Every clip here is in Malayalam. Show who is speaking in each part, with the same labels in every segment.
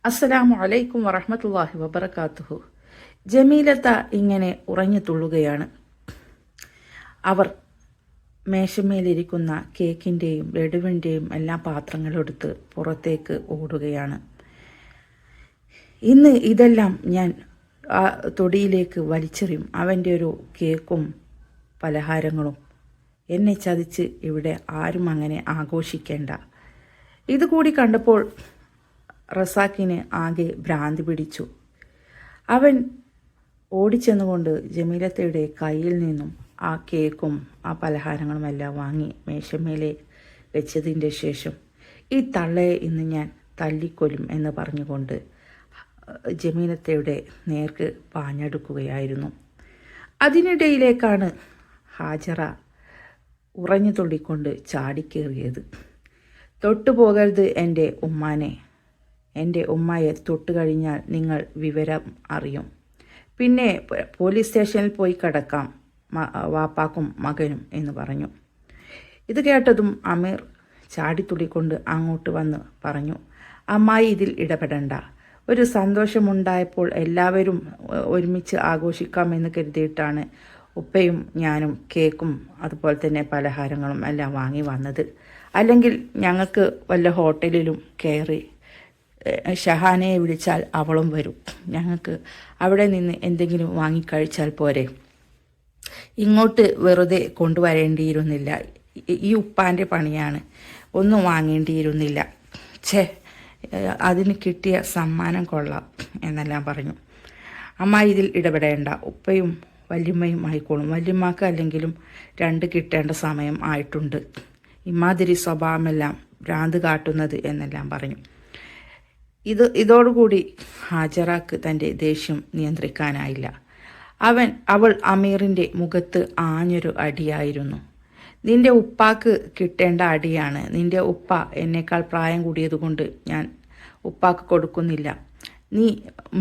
Speaker 1: അസ്സലാമു അലൈക്കും വറഹ്മത്തുള്ളാഹി വബറകാതുഹു. ജമീലത്ത ഇങ്ങനെ ഉറഞ്ഞു തുള്ളുകയാണ്. അവർ മേശമേലിരിക്കുന്ന കേക്കിൻ്റെയും ലഡുവിൻ്റെയും എല്ലാ പാത്രങ്ങളെടുത്ത് പുറത്തേക്ക് ഓടുകയാണ്. ഇന്ന് ഇതെല്ലാം ഞാൻ ആ തൊടിയിലേക്ക് വലിച്ചെറിയും. അവൻ്റെ ഒരു കേക്കും പലഹാരങ്ങളും എന്നെ ചതിച്ച് ഇവിടെ ആരും അങ്ങനെ ആഘോഷിക്കേണ്ട. ഇതുകൂടി കണ്ടപ്പോൾ റസാക്കിന് ആകെ ഭ്രാന്തി പിടിച്ചു. അവൻ ഓടിച്ചെന്നുകൊണ്ട് ജമീലത്തയുടെ കയ്യിൽ നിന്നും ആ കേക്കും ആ പലഹാരങ്ങളുമെല്ലാം വാങ്ങി മേശമേലെ വെച്ചതിൻ്റെ ശേഷം ഈ തള്ളയെ ഇന്ന് ഞാൻ തല്ലിക്കൊല്ലും എന്ന് പറഞ്ഞുകൊണ്ട് ജമീലത്തയുടെ നേർക്ക് പാഞ്ഞെടുക്കുകയായിരുന്നു. അതിനിടയിലേക്കാണ് ഹാജറ ഉറഞ്ഞു തുള്ളിക്കൊണ്ട് ചാടിക്കേറിയത്. തൊട്ടുപോകരുത് എൻ്റെ ഉമ്മാനെ. എൻ്റെ ഉമ്മയെ തൊട്ട് കഴിഞ്ഞാൽ നിങ്ങൾ വിവരം അറിയും. പിന്നെ പോലീസ് സ്റ്റേഷനിൽ പോയി കിടക്കാം വാപ്പാക്കും മകനും എന്ന് പറഞ്ഞു. ഇത് കേട്ടതും അമീർ ചാടിത്തുള്ളിക്കൊണ്ട് അങ്ങോട്ട് വന്ന് പറഞ്ഞു, അമ്മായി ഇതിൽ ഇടപെടണ്ട. ഒരു സന്തോഷമുണ്ടായപ്പോൾ എല്ലാവരും ഒരുമിച്ച് ആഘോഷിക്കാമെന്ന് കരുതിയിട്ടാണ് ഉപ്പയും ഞാനും കേക്കും അതുപോലെ തന്നെ പലഹാരങ്ങളും എല്ലാം വാങ്ങി വന്നത്. അല്ലെങ്കിൽ ഞങ്ങൾക്ക് വല്ല ഹോട്ടലിലും കയറി ഷഹാനയെ വിളിച്ചാൽ അവളും വരും. ഞങ്ങൾക്ക് അവിടെ നിന്ന് എന്തെങ്കിലും വാങ്ങിക്കഴിച്ചാൽ പോരെ. ഇങ്ങോട്ട് വെറുതെ കൊണ്ടുവരേണ്ടിയിരുന്നില്ല. ഈ ഉപ്പാൻ്റെ പണിയാണ്, ഒന്നും വാങ്ങേണ്ടിയിരുന്നില്ല. അതിന് കിട്ടിയ സമ്മാനം കൊള്ളാം എന്നെല്ലാം പറഞ്ഞു. അമ്മ ഇതിൽ ഇടപെടേണ്ട. ഉപ്പയും വല്യമ്മയും ആയിക്കോളും. വല്യമ്മക്ക് അല്ലെങ്കിലും 2 കിട്ടേണ്ട സമയം ആയിട്ടുണ്ട്. ഇമാതിരി സ്വഭാവമെല്ലാം ഭ്രാന്ത് കാട്ടുന്നത് എന്നെല്ലാം പറഞ്ഞു. ഇതോടുകൂടി ഹാജറാക്ക് തൻ്റെ ദേഷ്യം നിയന്ത്രിക്കാനായില്ല. അവൾ അമീറിൻ്റെ മുഖത്ത് ആഞ്ഞൊരു അടിയായിരുന്നു. നിന്റെ ഉപ്പാക്ക് കിട്ടേണ്ട അടിയാണ്. നിന്റെ ഉപ്പ എന്നേക്കാൾ പ്രായം കൂടിയതുകൊണ്ട് ഞാൻ ഉപ്പാക്ക് കൊടുക്കുന്നില്ല. നീ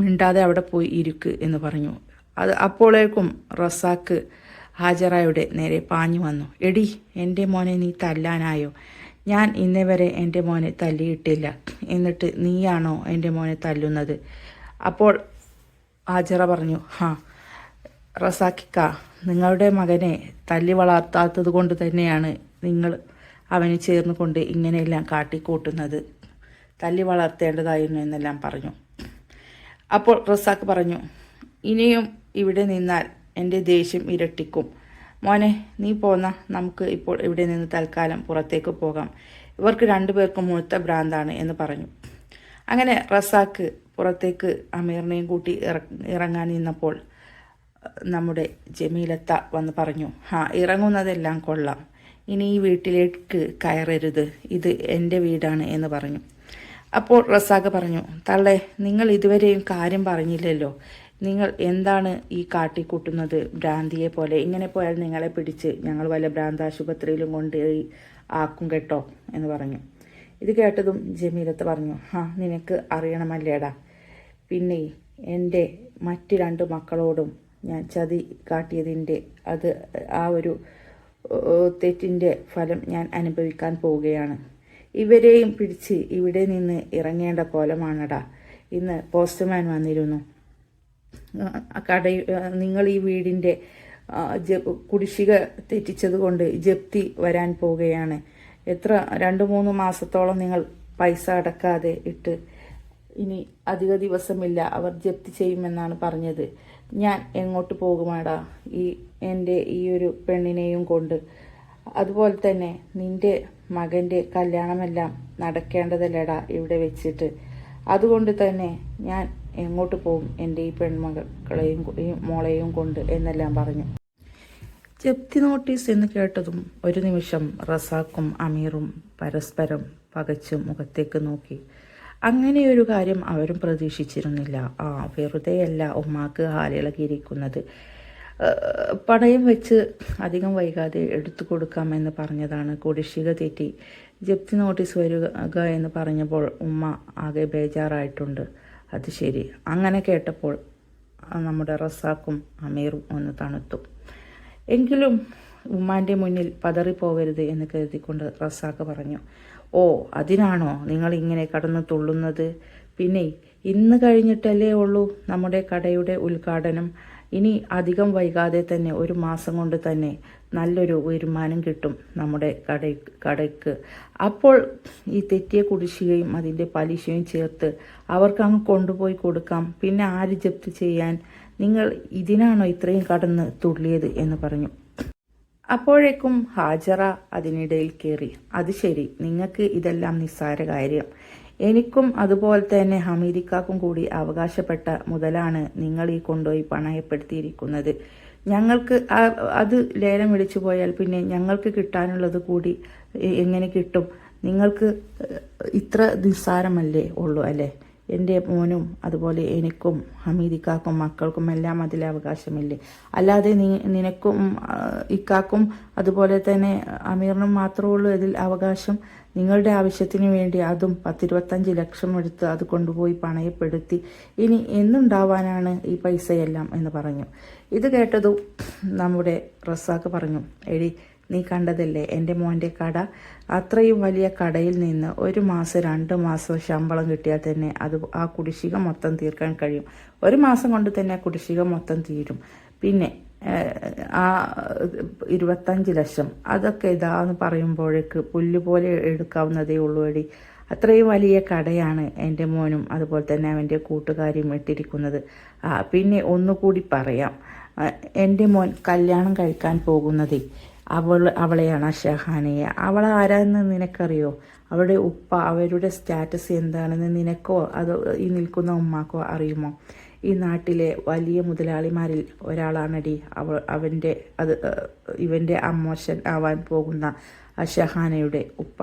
Speaker 1: മിണ്ടാതെ അവിടെ പോയി ഇരിക്ക് എന്ന് പറഞ്ഞു. അപ്പോഴേക്കും റസാക്ക് ഹാജറയുടെ നേരെ പാഞ്ഞു വന്നു. എടി, എൻ്റെ മോനെ നീ തല്ലാനായോ? ഞാൻ ഇന്നേ വരെ എൻ്റെ മോനെ തല്ലിയിട്ടില്ല. എന്നിട്ട് നീയാണോ എൻ്റെ മോനെ തല്ലുന്നത്? അപ്പോൾ ഹാജറ പറഞ്ഞു, റസാക്കിക്ക, നിങ്ങളുടെ മകനെ തല്ലി വളർത്താത്തത് കൊണ്ട് തന്നെയാണ് നിങ്ങൾ അവന് ചേർന്ന് കൊണ്ട് ഇങ്ങനെയെല്ലാം കാട്ടിക്കൂട്ടുന്നത്. തല്ലി വളർത്തേണ്ടതായിരുന്നു എന്നെല്ലാം പറഞ്ഞു. അപ്പോൾ റസാക്ക് പറഞ്ഞു, ഇനിയും ഇവിടെ നിന്നാൽ എൻ്റെ ദേഷ്യം ഇരട്ടിക്കും. മോനെ, നീ പോന്ന, നമുക്ക് ഇപ്പോൾ ഇവിടെ നിന്ന് തൽക്കാലം പുറത്തേക്ക് പോകാം. ഇവർക്ക് 2 പേർക്കും മുഴുത്ത ഭ്രാന്താണ് എന്ന് പറഞ്ഞു. അങ്ങനെ റസാക്ക് പുറത്തേക്ക് അമീറിനെയും കൂട്ടി ഇറങ്ങാൻ നിന്നപ്പോൾ നമ്മുടെ ജമീലത്ത വന്ന് പറഞ്ഞു, ഇറങ്ങുന്നതെല്ലാം കൊള്ളാം. ഇനി ഈ വീട്ടിലേക്ക് കയറരുത്. ഇത് എൻ്റെ വീടാണ് എന്ന് പറഞ്ഞു. അപ്പോൾ റസാക്ക് പറഞ്ഞു, തള്ളേ, നിങ്ങൾ ഇതുവരെയും കാര്യം പറഞ്ഞില്ലല്ലോ. നിങ്ങൾ എന്താണ് ഈ കാട്ടിക്കൂട്ടുന്നത്? ഭ്രാന്തിയെ പോലെ. ഇങ്ങനെ പോയാൽ നിങ്ങളെ പിടിച്ച് ഞങ്ങൾ വല്ല ഭ്രാന്താശുപത്രിയിലും കൊണ്ടുപോയി ആക്കും കേട്ടോ എന്ന് പറഞ്ഞു. ഇത് കേട്ടതും ജമീലത്ത് പറഞ്ഞു, നിനക്ക് അറിയണമല്ലേടാ, പിന്നെ എൻ്റെ മറ്റ് 2 മക്കളോടും ഞാൻ ചതി കാട്ടിയതിൻ്റെ ആ ഒരു തെറ്റിൻ്റെ ഫലം ഞാൻ അനുഭവിക്കാൻ പോവുകയാണ്. ഇവരെയും പിടിച്ച് ഇവിടെ നിന്ന് ഇറങ്ങേണ്ട കോലമാണടാ. ഇന്ന് പോസ്റ്റ്മാൻ വന്നിരുന്നു. നിങ്ങൾ ഈ വീടിൻ്റെ കുടിശ്ശിക തെറ്റിച്ചത് കൊണ്ട് ജപ്തി വരാൻ പോവുകയാണ്. 2-3 മാസത്തോളം നിങ്ങൾ പൈസ അടക്കാതെ ഇട്ട് ഇനി അധിക ദിവസമില്ല, അവർ ജപ്തി ചെയ്യുമെന്നാണ് പറഞ്ഞത്. ഞാൻ എങ്ങോട്ട് പോകുമാടാ എൻ്റെ ഈ ഒരു പെണ്ണിനെയും കൊണ്ട്? അതുപോലെ തന്നെ നിൻ്റെ മകൻ്റെ കല്യാണമെല്ലാം നടക്കേണ്ടതല്ലേടാ ഇവിടെ വെച്ചിട്ട്. അതുകൊണ്ട് തന്നെ ഞാൻ എങ്ങോട്ട് പോകും എൻ്റെ ഈ പെൺമക്കളെയും ഈ മോളെയും കൊണ്ട് എന്നെല്ലാം പറഞ്ഞു. ജപ്തി നോട്ടീസ് എന്ന് കേട്ടതും ഒരു നിമിഷം റസാക്കും അമീറും പരസ്പരം പകച്ചും മുഖത്തേക്ക് നോക്കി. അങ്ങനെയൊരു കാര്യം അവരും പ്രതീക്ഷിച്ചിരുന്നില്ല. വെറുതെയല്ല ഉമ്മാക്ക് ഹാലിളകിയിരിക്കുന്നത്. പണയം വെച്ച് അധികം വൈകാതെ എടുത്തു കൊടുക്കാമെന്ന് പറഞ്ഞതാണ്. കുടിശ്ശിക തെറ്റി ജപ്തി നോട്ടീസ് വരിക എന്ന് പറഞ്ഞപ്പോൾ ഉമ്മ ആകെ ബേജാറായിട്ടുണ്ട്. അത് ശരി. അങ്ങനെ കേട്ടപ്പോൾ നമ്മുടെ റസാക്കും അമീറും ഒന്ന് തണുത്തു. എങ്കിലും ഉമ്മാൻ്റെ മുന്നിൽ പതറിപ്പോവരുത് എന്ന് കരുതിക്കൊണ്ട് റസാക്ക് പറഞ്ഞു, അതിനാണോ നിങ്ങൾ ഇങ്ങനെ കടന്നു തുള്ളുന്നത്? പിന്നെ ഇന്ന് കഴിഞ്ഞിട്ടല്ലേ ഉള്ളൂ നമ്മുടെ കടയുടെ ഉദ്ഘാടനം. ഇനി അധികം വൈകാതെ തന്നെ 1 മാസം കൊണ്ട് തന്നെ നല്ലൊരു വരുമാനം കിട്ടും നമ്മുടെ കടയ്ക്ക്. അപ്പോൾ ഈ തെറ്റിയ കുടിശ്ശികയും അതിൻ്റെ പലിശയും ചേർത്ത് അവർക്ക് അങ്ങ് കൊണ്ടുപോയി കൊടുക്കാം. പിന്നെ ആര് ജപ്തി ചെയ്യാൻ? നിങ്ങൾ ഇതിനാണോ ഇത്രയും കടന്ന് തുള്ളിയത് എന്ന് പറഞ്ഞു. അപ്പോഴേക്കും ഹാജറ അതിനിടയിൽ കയറി. അത് ശരി, നിങ്ങൾക്ക് ഇതെല്ലാം നിസ്സാര കാര്യം. എനിക്കും അതുപോലെ തന്നെ ഹമീദിക്കാക്കും കൂടി അവകാശപ്പെട്ട മുതലാണ് നിങ്ങൾ ഈ കൊണ്ടുപോയി പണയപ്പെടുത്തിയിരിക്കുന്നത്. ഞങ്ങൾക്ക് അത് ലേലം വിളിച്ചു പോയാൽ പിന്നെ ഞങ്ങൾക്ക് കിട്ടാനുള്ളത് കൂടി എങ്ങനെ കിട്ടും? നിങ്ങൾക്ക് ഇത്ര നിസ്സാരമല്ലേ ഉള്ളൂ അല്ലേ? എൻ്റെ മോനും അതുപോലെ എനിക്കും ഹമീദിക്കാക്കും മക്കൾക്കും എല്ലാം അതിൽ അവകാശമില്ലേ? അല്ലാതെ നിനക്കും ഇക്കാക്കും അതുപോലെ തന്നെ അമീറിനും മാത്രമേ ഉള്ളൂ ഇതിൽ അവകാശം? നിങ്ങളുടെ ആവശ്യത്തിന് വേണ്ടി അതും 10-25 ലക്ഷം എടുത്ത് അത് കൊണ്ടുപോയി പണയപ്പെടുത്തി ഇനി എന്നുണ്ടാവാനാണ് ഈ പൈസയെല്ലാം എന്ന് പറഞ്ഞു. ഇത് കേട്ടതും നമ്മുടെ റസാഖ് പറഞ്ഞു, എടി നീ കണ്ടതല്ലേ എൻ്റെ മോൻ്റെ കട? അത്രയും വലിയ കടയിൽ നിന്ന് 1 മാസം 2 മാസം ശമ്പളം കിട്ടിയാൽ തന്നെ അത് ആ കുടിശ്ശിക മൊത്തം തീർക്കാൻ കഴിയും. 1 മാസം കൊണ്ട് തന്നെ കുടിശ്ശിക മൊത്തം തീരും. പിന്നെ ആ 25 ലക്ഷം അതൊക്കെ ഇതാന്ന് പറയുമ്പോഴേക്ക് പുല്ലുപോലെ എടുക്കാവുന്നതേ ഉള്ളൂ എടി. അത്രയും വലിയ കടയാണ് എൻ്റെ മോനും അതുപോലെ തന്നെ അവൻ്റെ കൂട്ടുകാരിയും ഇട്ടിരിക്കുന്നത്. പിന്നെ ഒന്നുകൂടി പറയാം, എൻ്റെ മോൻ കല്യാണം കഴിക്കാൻ പോകുന്നതേ അവളെയാണ്, ഷഹാനയെ. അവൾ ആരാന്ന് നിനക്കറിയോ? അവളുടെ ഉപ്പ, അവരുടെ സ്റ്റാറ്റസ് എന്താണെന്ന് നിനക്കോ അതോ ഈ നിൽക്കുന്ന ഉമ്മാക്കോ അറിയുമോ? ഈ നാട്ടിലെ വലിയ മുതലാളിമാരിൽ ഒരാളാണടി ഇവൻ്റെ അമ്മോശൻ ആവാൻ പോകുന്ന ഷഹാനയുടെ ഉപ്പ.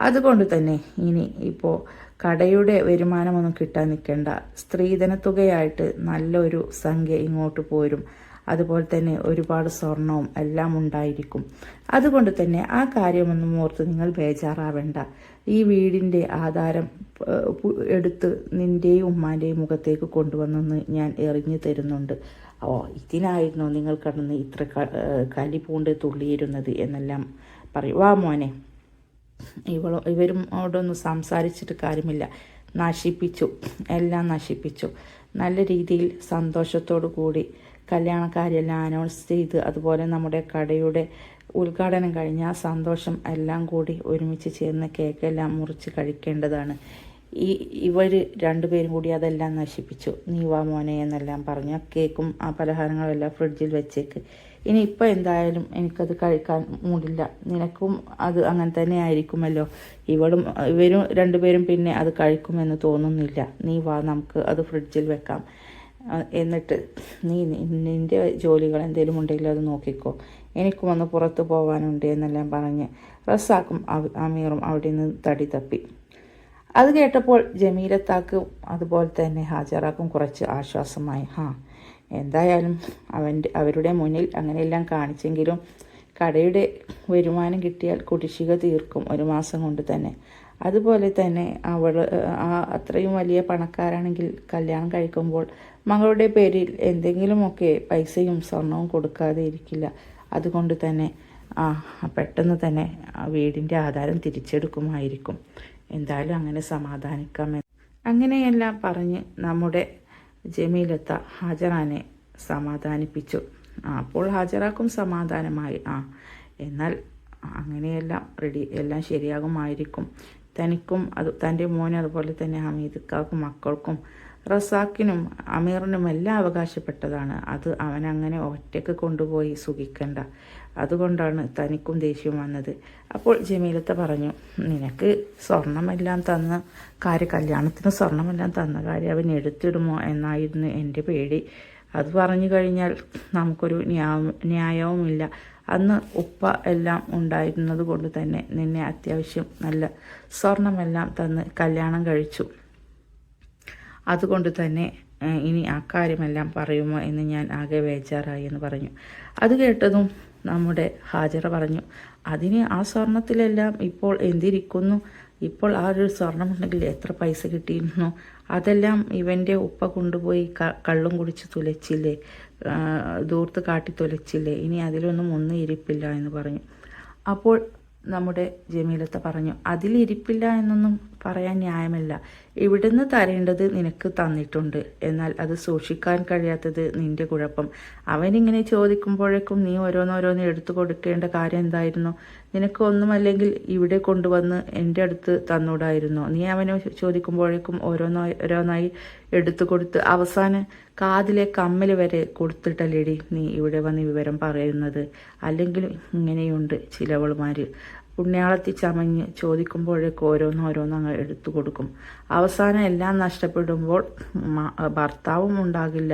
Speaker 1: അതുകൊണ്ട് തന്നെ ഇനി ഇപ്പോൾ കടയുടെ വരുമാനമൊന്നും കിട്ടാൻ നിൽക്കേണ്ട. സ്ത്രീധനത്തുകയായിട്ട് നല്ലൊരു സംഖ്യ ഇങ്ങോട്ട് പോരും. അതുപോലെ തന്നെ ഒരുപാട് സ്വർണവും എല്ലാം ഉണ്ടായിരിക്കും. അതുകൊണ്ട് തന്നെ ആ കാര്യമൊന്നും ഓർത്ത് നിങ്ങൾ ബേജാറാവേണ്ട. ഈ വീടിൻ്റെ ആധാരം എടുത്ത് നിൻ്റെയും ഉമ്മാൻ്റെയും മുഖത്തേക്ക് കൊണ്ടുവന്നെന്ന് ഞാൻ എറിഞ്ഞു തരുന്നുണ്ട്. ഇതിനായിരുന്നു നിങ്ങൾ കടന്ന് ഇത്ര കലി പൂണ്ട് തുള്ളിയിരുന്നത് എന്നെല്ലാം പറയും. വാ മോനെ, ഇവരും അവിടൊന്നും സംസാരിച്ചിട്ട് കാര്യമില്ല. നശിപ്പിച്ചു, എല്ലാം നശിപ്പിച്ചു. നല്ല രീതിയിൽ സന്തോഷത്തോടു കൂടി കല്യാണക്കാരെല്ലാം അനൗൺസ് ചെയ്ത് അതുപോലെ നമ്മുടെ കടയുടെ ഉദ്ഘാടനം കഴിഞ്ഞ ആ സന്തോഷം എല്ലാം കൂടി ഒരുമിച്ച് ചേർന്ന് കേക്കെല്ലാം മുറിച്ച് കഴിക്കേണ്ടതാണ്. ഇവർ 2 പേരും കൂടി അതെല്ലാം നശിപ്പിച്ചു. നീ വാ മോനെ എന്നെല്ലാം പറഞ്ഞു. കേക്കും ആ പലഹാരങ്ങളും എല്ലാം ഫ്രിഡ്ജിൽ വെച്ചേക്ക്. ഇനി ഇപ്പം എന്തായാലും എനിക്കത് കഴിക്കാൻ മൂടില്ല. നിനക്കും അത് അങ്ങനെ തന്നെ ആയിരിക്കുമല്ലോ. ഇവരും 2 പേരും പിന്നെ അത് കഴിക്കുമെന്ന് തോന്നുന്നില്ല. നീ വാ, നമുക്ക് അത് ഫ്രിഡ്ജിൽ വെക്കാം. എന്നിട്ട് നിൻ്റെ ജോലികൾ എന്തെങ്കിലും ഉണ്ടെങ്കിൽ അത് നോക്കിക്കോ. എനിക്കും ഒന്ന് പുറത്ത് പോകാനുണ്ട് എന്നെല്ലാം പറഞ്ഞ് റസാഖും അമീറും അവിടെ നിന്ന് തടി തപ്പി. അത് കേട്ടപ്പോൾ ജമീലത്താക്കും അതുപോലെ തന്നെ ഹാജറാക്കും കുറച്ച് ആശ്വാസമായി. എന്തായാലും അവരുടെ മുന്നിൽ അങ്ങനെയെല്ലാം കാണിച്ചെങ്കിലും കടയുടെ വരുമാനം കിട്ടിയാൽ കുടിശ്ശിക തീർക്കും 1 മാസം കൊണ്ട് തന്നെ. അതുപോലെ തന്നെ അവൾ അത്രയും വലിയ പണക്കാരാണെങ്കിൽ കല്യാണം കഴിക്കുമ്പോൾ മകളുടെ പേരിൽ എന്തെങ്കിലുമൊക്കെ പൈസയും സ്വർണവും കൊടുക്കാതെ ഇരിക്കില്ല. അതുകൊണ്ട് തന്നെ പെട്ടെന്ന് തന്നെ വീടിൻ്റെ ആധാരം തിരിച്ചെടുക്കുമായിരിക്കും. എന്തായാലും അങ്ങനെ സമാധാനിക്കാമെന്ന് അങ്ങനെയെല്ലാം പറഞ്ഞ് നമ്മുടെ ജമീലത്ത ഹാജറാനെ സമാധാനിപ്പിച്ചു. അപ്പോൾ ഹാജറാക്കും സമാധാനമായി. എന്നാൽ അങ്ങനെയെല്ലാം എല്ലാം ശരിയാകുമായിരിക്കും. തനിക്കും തൻ്റെ മോനും അതുപോലെ തന്നെ ഹമീദിക്കാക്കും മക്കൾക്കും റസാക്കിനും അമീറിനും എല്ലാം അവകാശപ്പെട്ടതാണ്. അത് അവനങ്ങനെ ഒറ്റയ്ക്ക് കൊണ്ടുപോയി സുഖിക്കണ്ട. അതുകൊണ്ടാണ് തനിക്കും ദേഷ്യം വന്നത്. അപ്പോൾ ജമീലത്ത പറഞ്ഞു, നിനക്ക് സ്വർണമെല്ലാം തന്ന കല്യാണത്തിന് സ്വർണമെല്ലാം തന്ന കാര്യം അവൻ എടുത്തിടുമോ എന്നായിരുന്നു എൻ്റെ പേടി. അത് പറഞ്ഞു കഴിഞ്ഞാൽ നമുക്കൊരു ന്യായവുമില്ല. അന്ന് ഉപ്പ എല്ലാം ഉണ്ടായിരുന്നത് കൊണ്ട് തന്നെ നിന്നെ അത്യാവശ്യം നല്ല സ്വർണമെല്ലാം തന്ന് കല്യാണം കഴിച്ചു. അതുകൊണ്ട് തന്നെ ഇനി ആ കാര്യമെല്ലാം പറയുമോ എന്ന് ഞാൻ ആകെ ബേജാറായി എന്ന് പറഞ്ഞു. അത് കേട്ടതും നമ്മുടെ ഹാജറ പറഞ്ഞു, അതിന് ആ സ്വർണത്തിലെല്ലാം ഇപ്പോൾ എന്തിരിക്കുന്നു? ഇപ്പോൾ ആ ഒരു സ്വർണമുണ്ടെങ്കിൽ എത്ര പൈസ കിട്ടിയിരുന്നു? അതെല്ലാം ഇവൻ്റെ ഉപ്പ കൊണ്ടുപോയി കള്ളും കുടിച്ച് തുലച്ചില്ലേ, ദൂർത്ത് കാട്ടി തുലച്ചില്ലേ. ഇനി ഒന്നും ഇരിപ്പില്ല എന്ന് പറഞ്ഞു. അപ്പോൾ നമ്മുടെ ജമീലത്ത പറഞ്ഞു, അതിലിരിപ്പില്ല എന്നൊന്നും പറയാൻ ന്യായമല്ല. ഇവിടുന്ന് തരേണ്ടത് നിനക്ക് തന്നിട്ടുണ്ട്, എന്നാൽ അത് സൂക്ഷിക്കാൻ കഴിയാത്തത് നിന്റെ കുഴപ്പം. അവനിങ്ങനെ ചോദിക്കുമ്പോഴേക്കും നീ ഓരോന്നോരോന്ന് എടുത്തു കൊടുക്കേണ്ട കാര്യം എന്തായിരുന്നു? നിനക്ക് ഒന്നുമല്ലെങ്കിൽ ഇവിടെ കൊണ്ടുവന്ന് എൻ്റെ അടുത്ത് തന്നൂടായിരുന്നോ? നീ അവനെ ചോദിക്കുമ്പോഴേക്കും ഓരോന്നോരോന്നായി എടുത്തു കൊടുത്ത് അവസാനം കാതിലെ കമ്മൽ വരെ കൊടുത്തിട്ടല്ലേടി നീ ഇവിടെ വന്ന് വിവരം പറയുന്നത്? അല്ലെങ്കിൽ ഇങ്ങനെയുണ്ട് ചിലവളുമാർ. പുണ്യാളത്തി ചമഞ്ഞ് ചോദിക്കുമ്പോഴേക്കും ഓരോന്നോരോന്ന് അങ്ങ് എടുത്തു കൊടുക്കും. അവസാനം എല്ലാം നഷ്ടപ്പെടുമ്പോൾ ഭർത്താവും ഉണ്ടാകില്ല,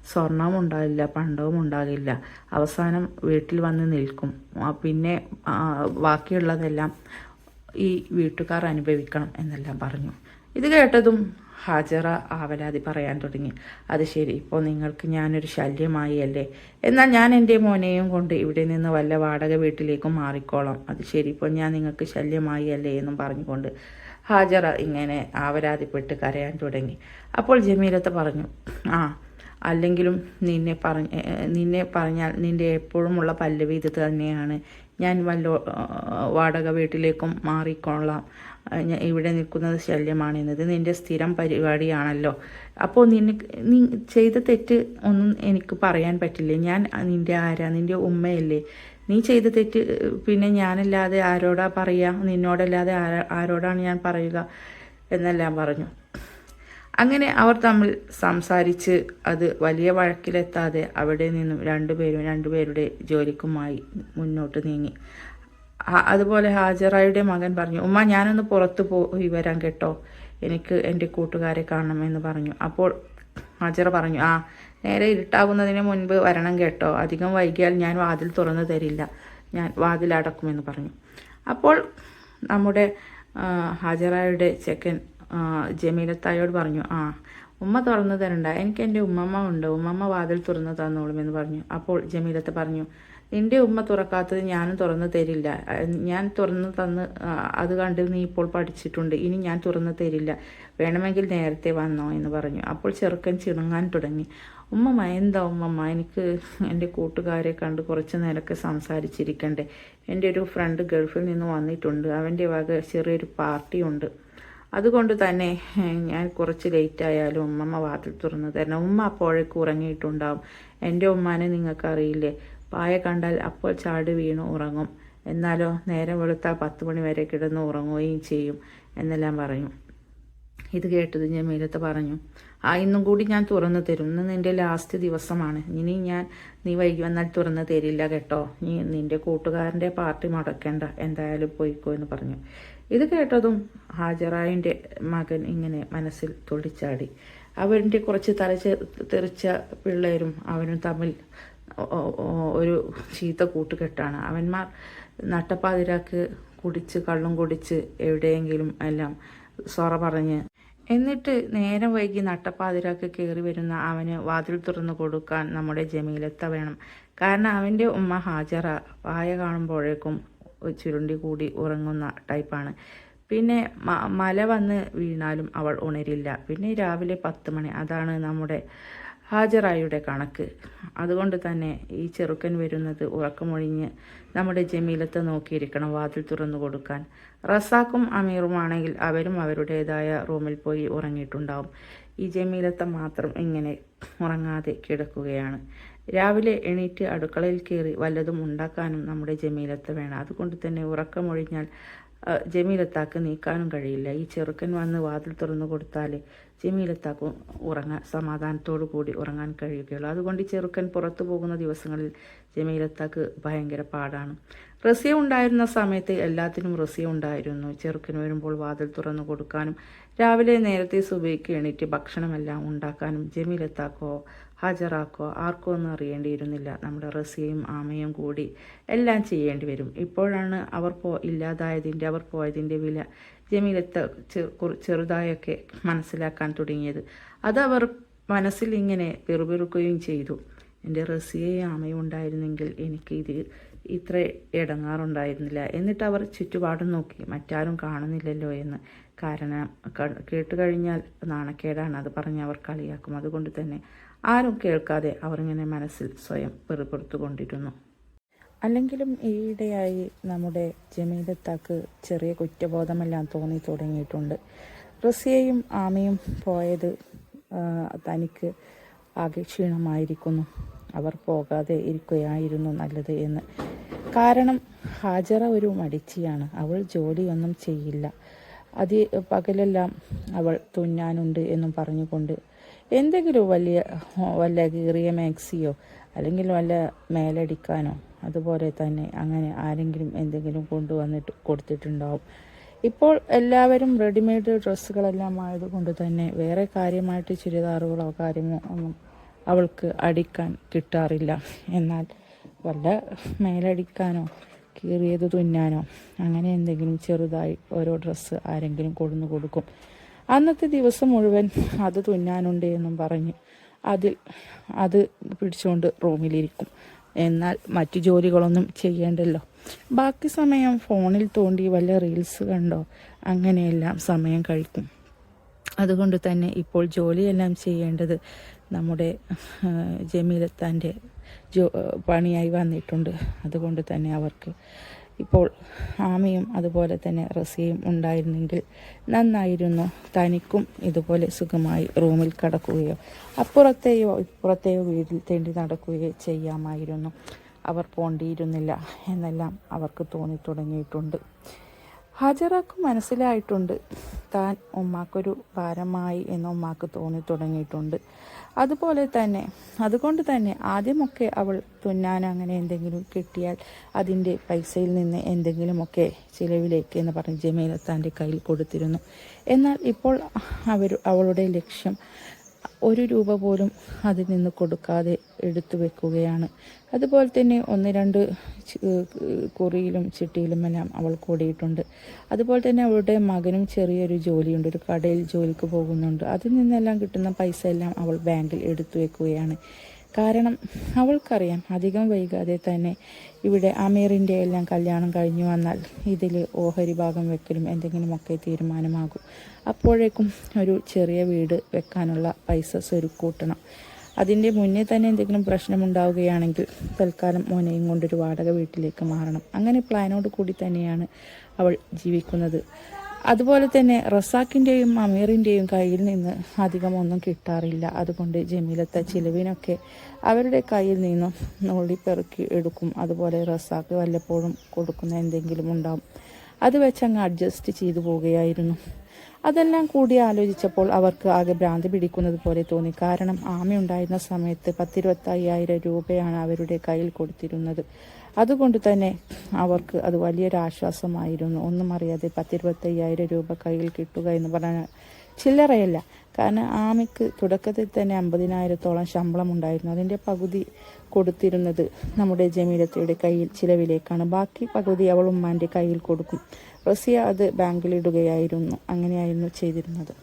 Speaker 1: സ്വർണവും ഉണ്ടാകില്ല, പണ്ടവും ഉണ്ടാകില്ല. അവസാനം വീട്ടിൽ വന്ന് നിൽക്കും. പിന്നെ ബാക്കിയുള്ളതെല്ലാം ഈ വീട്ടുകാർ അനുഭവിക്കണം എന്നെല്ലാം പറഞ്ഞു. ഇത് കേട്ടതും ഹാജറ ആവലാതി പറയാൻ തുടങ്ങി. അത് ശരി, ഇപ്പോൾ നിങ്ങൾക്ക് ഞാനൊരു ശല്യമായി അല്ലേ? എന്നാൽ ഞാൻ എൻ്റെ മോനെയും കൊണ്ട് ഇവിടെ നിന്ന് വല്ല വാടക വീട്ടിലേക്കും മാറിക്കോളാം. അത് ശരി, ഇപ്പോൾ ഞാൻ നിങ്ങൾക്ക് ശല്യമായി അല്ലേ എന്നും പറഞ്ഞുകൊണ്ട് ഹാജറ ഇങ്ങനെ ആവലാതിപ്പെട്ട് കരയാൻ തുടങ്ങി. അപ്പോൾ ജമീലത്ത് പറഞ്ഞു, അല്ലെങ്കിലും നിന്നെ പറഞ്ഞാൽ നിൻ്റെ എപ്പോഴുമുള്ള പല്ലവി ഇത് തന്നെയാണ്. ഞാൻ വാടക വീട്ടിലേക്കും മാറിക്കൊള്ളാം, ഇവിടെ നിൽക്കുന്നത് ശല്യമാണെന്നത് നിൻ്റെ സ്ഥിരം പരിപാടിയാണല്ലോ. അപ്പോൾ നീ ചെയ്ത തെറ്റ് ഒന്നും എനിക്ക് പറയാൻ പറ്റില്ലേ? ഞാൻ നിൻ്റെ നിൻ്റെ ഉമ്മയല്ലേ? നീ ചെയ്ത തെറ്റ് പിന്നെ ഞാനല്ലാതെ ആരോടാ പറയുക? നിന്നോടല്ലാതെ ആരോടാണ് ഞാൻ പറയുക എന്നെല്ലാം പറഞ്ഞു. അങ്ങനെ അവർ തമ്മിൽ സംസാരിച്ച് അത് വലിയ വഴക്കിലെത്താതെ അവിടെ നിന്നും രണ്ടുപേരുടെ ജോലിക്കുമായി മുന്നോട്ട് നീങ്ങി. അതുപോലെ ഹാജറായുടെ മകൻ പറഞ്ഞു, ഉമ്മ ഞാനൊന്ന് പുറത്ത് പോയി വരാം കേട്ടോ, എനിക്ക് എൻ്റെ കൂട്ടുകാരെ കാണണമെന്ന് പറഞ്ഞു. അപ്പോൾ ഹാജറ പറഞ്ഞു, നേരെ ഇരുട്ടാകുന്നതിന് മുൻപ് വരണം കേട്ടോ, അധികം വൈകിയാൽ ഞാൻ വാതിൽ തുറന്നു തരില്ല, ഞാൻ വാതിൽ അടക്കുമെന്ന് പറഞ്ഞു. അപ്പോൾ നമ്മുടെ ഹാജറായുടെ ചെക്കൻ ജമീലത്തായോട് പറഞ്ഞു, ഉമ്മ തുറന്നു തരണ്ട, എനിക്ക് എൻ്റെ ഉമ്മമ്മ ഉണ്ട്, ഉമ്മമ്മ വാതിൽ തുറന്നു തന്നോളുമെന്ന് പറഞ്ഞു. അപ്പോൾ ജമീലത്ത് പറഞ്ഞു, നിൻ്റെ ഉമ്മ തുറക്കാത്തത് ഞാനും തുറന്നു തരില്ല, ഞാൻ തുറന്നു തന്ന് അത് കണ്ട് നീ ഇപ്പോൾ പഠിച്ചിട്ടുണ്ട്, ഇനി ഞാൻ തുറന്നു തരില്ല, വേണമെങ്കിൽ നേരത്തെ വന്നോ എന്ന് പറഞ്ഞു. അപ്പോൾ ചെറുക്കൻ ചിണുങ്ങാൻ തുടങ്ങി. ഉമ്മമ്മ എന്താ ഉമ്മമ്മ, എനിക്ക് എൻ്റെ കൂട്ടുകാരെ കണ്ട് കുറച്ച് നേരമൊക്കെ സംസാരിച്ചിരിക്കണ്ടേ? എൻ്റെ ഒരു ഫ്രണ്ട് ഗൾഫിൽ നിന്ന് വന്നിട്ടുണ്ട്, അവൻ്റെ വക ചെറിയൊരു പാർട്ടിയുണ്ട്, അതുകൊണ്ട് തന്നെ ഞാൻ കുറച്ച് ലേറ്റായാലും ഉമ്മമ്മ വാതിൽ തുറന്നു തരണം. ഉമ്മ അപ്പോഴേക്കും ഉറങ്ങിയിട്ടുണ്ടാവും. എൻ്റെ ഉമ്മാനെ നിങ്ങൾക്കറിയില്ലേ, പായ കണ്ടാൽ അപ്പോൾ ചാടി വീണു ഉറങ്ങും, എന്നാലോ നേരം വെളുത്താൽ 10 മണി വരെ കിടന്ന് ഉറങ്ങുകയും ചെയ്യും എന്നെല്ലാം പറഞ്ഞു. ഇത് കേട്ടത് ജമീലത്ത് പറഞ്ഞു, ഇന്നും കൂടി ഞാൻ തുറന്നു തരും, ഇന്ന് നിൻ്റെ ലാസ്റ്റ് ദിവസമാണ്, ഇനി നീ വൈകി വന്നാൽ തുറന്നു തരില്ല കേട്ടോ, നിൻ്റെ കൂട്ടുകാരൻ്റെ പാർട്ടി മുടക്കേണ്ട, എന്തായാലും പോയിക്കോ എന്ന് പറഞ്ഞു. ഇത് കേട്ടതും ഹാജറായിൻ്റെ മകൻ ഇങ്ങനെ മനസ്സിൽ തുള്ളിച്ചാടി. അവൻ്റെ കുറച്ച് തെറിച്ച പിള്ളേരും അവനും തമ്മിൽ ഒരു ചീത്ത കൂട്ടുകെട്ടാണ്. അവന്മാർ നട്ടപ്പാതിരാക്ക് കള്ളും കുടിച്ച് എവിടെയെങ്കിലും എല്ലാം സൊറ പറഞ്ഞ് എന്നിട്ട് നേരം വൈകി നട്ടപ്പാതിരാക്ക് കയറി വരുന്ന അവന് വാതിൽ തുറന്നു കൊടുക്കാൻ നമ്മുടെ ജമീലത്ത വേണം. കാരണം അവൻ്റെ ഉമ്മ ഹാജറ പായ കാണുമ്പോഴേക്കും ചുരുണ്ടി കൂടി ഉറങ്ങുന്ന ടൈപ്പാണ്. പിന്നെ മല വന്ന് വീണാലും അവൾ ഉണരില്ല. പിന്നെ രാവിലെ 10 മണി, അതാണ് നമ്മുടെ ഹാജറായുടെ കണക്ക്. അതുകൊണ്ട് തന്നെ ഈ ചെറുക്കൻ വരുന്നത് ഉറക്കമൊഴിഞ്ഞ് നമ്മുടെ ജമീലത്തെ നോക്കിയിരിക്കണം വാതിൽ തുറന്നു കൊടുക്കാൻ. റസാഖും അമീറുമാണെങ്കിൽ അവരും അവരുടേതായ റൂമിൽ പോയി ഉറങ്ങിയിട്ടുണ്ടാവും. ഈ ജമീലത്തെ മാത്രം ഇങ്ങനെ ഉറങ്ങാതെ കിടക്കുകയാണ്. രാവിലെ എണീറ്റ് അടുക്കളയിൽ കയറി വല്ലതും ഉണ്ടാക്കാനും നമ്മുടെ ജമീലത്ത് വേണം. അതുകൊണ്ട് തന്നെ ഉറക്കമൊഴിഞ്ഞാൽ ജമീലത്താക്ക് നീക്കാനും കഴിയില്ല. ഈ ചെറുക്കൻ വന്ന് വാതിൽ തുറന്നു കൊടുത്താൽ ജമീലത്താക്ക് സമാധാനത്തോടു കൂടി ഉറങ്ങാൻ കഴിയുകയുള്ളൂ. അതുകൊണ്ട് ഈ ചെറുക്കൻ പുറത്തു പോകുന്ന ദിവസങ്ങളിൽ ജമീലത്താക്ക് ഭയങ്കര പാടാണ്. റസിയ ഉണ്ടായിരുന്ന സമയത്ത് എല്ലാത്തിനും റസിയ ഉണ്ടായിരുന്നു. ചെറുക്കൻ വരുമ്പോൾ വാതിൽ തുറന്നു കൊടുക്കാനും രാവിലെ നേരത്തെ സുബഹിക്ക് എണീറ്റ് ഭക്ഷണമെല്ലാം ഉണ്ടാക്കാനും ജമീലത്താക്കോ ഹാജറാക്കോ ആർക്കോ ഒന്നും അറിയേണ്ടിയിരുന്നില്ല. നമ്മുടെ റസിയയും ആമയും കൂടി എല്ലാം ചെയ്യേണ്ടി വരും. ഇപ്പോഴാണ് അവർ പോയതിൻ്റെ വില ജമീലത്ത് ചെറുതായൊക്കെ മനസ്സിലാക്കാൻ തുടങ്ങിയത്. അതവർ മനസ്സിൽ ഇങ്ങനെ പിറുപിറുക്കുകയും ചെയ്തു. എൻ്റെ റസിയയും ആമയും ഉണ്ടായിരുന്നെങ്കിൽ എനിക്ക് ഇത്ര ഇടങ്ങാറുണ്ടായിരുന്നില്ല. എന്നിട്ട് അവർ ചുറ്റുപാടും നോക്കി, മറ്റാരും കാണുന്നില്ലല്ലോ എന്ന്. കാരണം കേട്ട് കഴിഞ്ഞാൽ നാണക്കേടാണ്, അത് പറഞ്ഞ് അവർ കളിയാക്കും. അതുകൊണ്ട് തന്നെ ആരും കേൾക്കാതെ അവർ ഇങ്ങനെ മനസ്സിൽ സ്വയം പെറുപെറുത്തുകൊണ്ടിരുന്നു. അല്ലെങ്കിലും ഈയിടെയായി നമ്മുടെ ജമീലത്താക്ക് ചെറിയ കുറ്റബോധമെല്ലാം തോന്നി തുടങ്ങിയിട്ടുണ്ട്. റസിയയും ആമയും പോയത് തനിക്ക് ആകെ ക്ഷീണമായിരിക്കുന്നു, അവർ പോകാതെ ഇരിക്കുകയായിരുന്നു നല്ലത് എന്ന്. കാരണം ഹാജറ ഒരു മടിച്ചിയാണ്, അവൾ ജോലിയൊന്നും ചെയ്യില്ല. പകലെല്ലാം അവൾ തുന്നാനുണ്ട് എന്നും പറഞ്ഞുകൊണ്ട് എന്തെങ്കിലും വല്ല കീറിയ മാക്സിയോ അല്ലെങ്കിൽ വല്ല മേലടിക്കാനോ അതുപോലെ തന്നെ അങ്ങനെ ആരെങ്കിലും എന്തെങ്കിലും കൊണ്ടുവന്നിട്ട് കൊടുത്തിട്ടുണ്ടാവും. ഇപ്പോൾ എല്ലാവരും റെഡിമെയ്ഡ് ഡ്രസ്സുകളെല്ലാം ആയതുകൊണ്ട് തന്നെ വേറെ കാര്യമായിട്ട് ചുരിദാറുകളോ കാര്യമോ ഒന്നും അവൾക്ക് അടിക്കാൻ കിട്ടാറില്ല. എന്നാൽ വല്ല മേലടിക്കാനോ കീറിയത് തുന്നാനോ അങ്ങനെ എന്തെങ്കിലും ചെറുതായി ഓരോ ഡ്രസ്സ് ആരെങ്കിലും കൊടുന്നു കൊടുക്കും. അന്നത്തെ ദിവസം മുഴുവൻ അത് തുന്നാനുണ്ട് എന്നും പറഞ്ഞ് അത് പിടിച്ചുകൊണ്ട് റൂമിലിരിക്കും. എന്നാൽ മറ്റു ജോലികളൊന്നും ചെയ്യേണ്ടല്ലോ. ബാക്കി സമയം ഫോണിൽ തോണ്ടി വല്ല റീൽസ് കണ്ടോ അങ്ങനെയെല്ലാം സമയം കഴിക്കും. അതുകൊണ്ട് തന്നെ ഇപ്പോൾ ജോലിയെല്ലാം ചെയ്യേണ്ടത് നമ്മുടെ ജമീലത്താൻ്റെ പണിയായി വന്നിട്ടുണ്ട്. അതുകൊണ്ട് തന്നെ അവർക്ക് ഇപ്പോൾ ആമയും അതുപോലെ തന്നെ റസിയയും ഉണ്ടായിരുന്നെങ്കിൽ നന്നായിരുന്നു. തനിക്കും ഇതുപോലെ സുഖമായി റൂമിൽ കടക്കുകയോ അപ്പുറത്തെയോ ഇപ്പുറത്തെയോ വീട്ടിൽ തേണ്ടി നടക്കുകയോ ചെയ്യാമായിരുന്നു. അവർ പോണ്ടിയിരുന്നില്ല എന്നെല്ലാം അവർക്ക് തോന്നി തുടങ്ങിയിട്ടുണ്ട്. ഹാജറാക്ക് മനസ്സിലായിട്ടുണ്ട് താൻ ഉമ്മാക്കൊരു ഭാരമായി എന്ന് ഉമ്മാക്ക് തോന്നി തുടങ്ങിയിട്ടുണ്ട്. അതുകൊണ്ട് തന്നെ ആദ്യമൊക്കെ അവൾ തുന്നാൻ അങ്ങനെ എന്തെങ്കിലും കിട്ടിയാൽ അതിൻ്റെ പൈസയിൽ നിന്ന് എന്തെങ്കിലുമൊക്കെ ചിലവിലേക്ക് എന്ന് പറഞ്ഞ് ജമീലത്താൻ്റെ കയ്യിൽ കൊടുത്തിരുന്നു. എന്നാൽ ഇപ്പോൾ അവളുടെ ലക്ഷ്യം 1 രൂപ പോലും അതിൽ നിന്ന് കൊടുക്കാതെ എടുത്തു വെക്കുകയാണ്. അതുപോലെ തന്നെ 1-2 കുറിയിലും ചിട്ടിയിലുമെല്ലാം അവൾ കൂടിയിട്ടുണ്ട്. അതുപോലെ തന്നെ അവളുടെ മകനും ചെറിയൊരു ജോലിയുണ്ട്, ഒരു കടയിൽ ജോലിക്ക് പോകുന്നുണ്ട്. അതിൽ നിന്നെല്ലാം കിട്ടുന്ന പൈസ എല്ലാം അവൾ ബാങ്കിൽ എടുത്തു വെക്കുകയാണ്. കാരണം അവൾക്കറിയാം അധികം വൈകാതെ തന്നെ ഇവിടെ അമീറിൻ്റെ എല്ലാം കല്യാണം കഴിഞ്ഞു വന്നാൽ ഇതിൽ ഓഹരി ഭാഗം വെക്കലും എന്തെങ്കിലുമൊക്കെ തീരുമാനമാകും. അപ്പോഴേക്കും ഒരു ചെറിയ വീട് വെക്കാനുള്ള പൈസ സ്വരുക്കൂട്ടണം. അതിൻ്റെ മുന്നേ തന്നെ എന്തെങ്കിലും പ്രശ്നമുണ്ടാവുകയാണെങ്കിൽ തൽക്കാലം മോനെയും കൊണ്ടൊരു വാടക വീട്ടിലേക്ക് മാറണം. അങ്ങനെ പ്ലാനോട് കൂടി തന്നെയാണ് അവൾ ജീവിക്കുന്നത്. അതുപോലെ തന്നെ റസാക്കിൻ്റെയും അമീറിൻ്റെയും കയ്യിൽ നിന്ന് അധികം ഒന്നും കിട്ടാറില്ല. അതുകൊണ്ട് ജമീലത്തെ ചിലവിനൊക്കെ അവരുടെ കയ്യിൽ നിന്നും നുള്ളിപ്പെറുക്കി എടുക്കും. അതുപോലെ റസാക്ക് വല്ലപ്പോഴും കൊടുക്കുന്ന എന്തെങ്കിലും ഉണ്ടാവും, അത് വെച്ചങ്ങ് അഡ്ജസ്റ്റ് ചെയ്തു പോവുകയായിരുന്നു. അതെല്ലാം കൂടി ആലോചിച്ചപ്പോൾ അവർക്ക് ആകെ ഭ്രാന്തി പിടിക്കുന്നത് പോലെ തോന്നി. കാരണം ആമയുണ്ടായിരുന്ന സമയത്ത് 10-25,000 രൂപയാണ് അവരുടെ കയ്യിൽ കൊടുത്തിരുന്നത്. അതുകൊണ്ട് തന്നെ അവർക്ക് അത് വലിയൊരു ആശ്വാസമായിരുന്നു. ഒന്നും അറിയാതെ 10-25,000 രൂപ കയ്യിൽ കിട്ടുക എന്ന് പറഞ്ഞാൽ ചില്ലറയല്ല. കാരണം ആമയ്ക്ക് തുടക്കത്തിൽ തന്നെ 50,000-ഓളം ശമ്പളം ഉണ്ടായിരുന്നു. അതിൻ്റെ പകുതി കൊടുത്തിരുന്നത് നമ്മുടെ ജമീലത്തയുടെ കയ്യിൽ ചിലവിലേക്കാണ്. ബാക്കി പകുതി അവൾ ഉമ്മാൻ്റെ കയ്യിൽ കൊടുക്കും. റസിയ അത് ബാങ്കിലിടുകയായിരുന്നു. അങ്ങനെയായിരുന്നു ചെയ്തിരുന്നത്.